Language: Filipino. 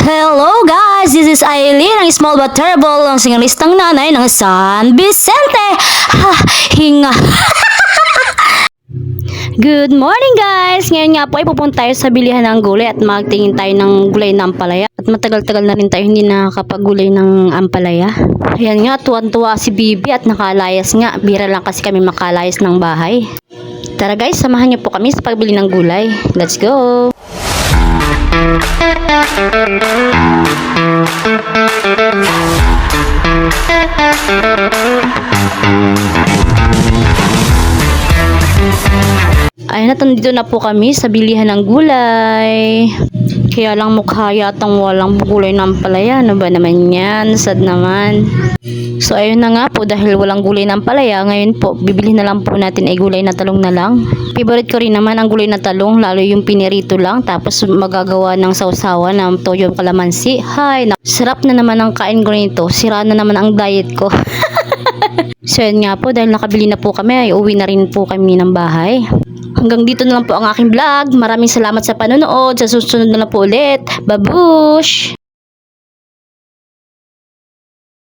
Hello guys! This is Aileen, ang small but terrible, ang singalistang nanay ng San Vicente. Ha, hinga. Good morning guys! Ngayon nga po ay pupunta tayo sa bilihan ng gulay at magtingin tayo ng gulay na ampalaya. At matagal-tagal na rin tayo hindi nakakapagulay ng ampalaya. Ayan nga, tuwan-tuwa si Bibi at nakalayas nga. Bira lang kasi kami makalayas ng bahay. Tara guys, samahan niyo po kami sa pagbili ng gulay. Let's go! Ay, natandito na po kami sa bilihan ng gulay. Kaya lang mukha yatang walang gulay ng ampalaya. Ano ba naman yan? Sad naman. So, ayun na nga po, dahil walang gulay ng ampalaya, ngayon po, bibili na lang po natin ay gulay na talong na lang. Favorite ko rin naman ang gulay na talong, lalo yung pinirito lang, tapos magagawa ng sausawa ng toyo kalamansi. Hay, sarap na naman ang kain ko nito. Sira na naman ang diet ko. So, yun nga po, dahil nakabili na po kami, ay uwi na rin po kami ng bahay. Hanggang dito na lang po ang aking vlog. Maraming salamat sa panonood. Sa susunod na lang po ulit. Babush!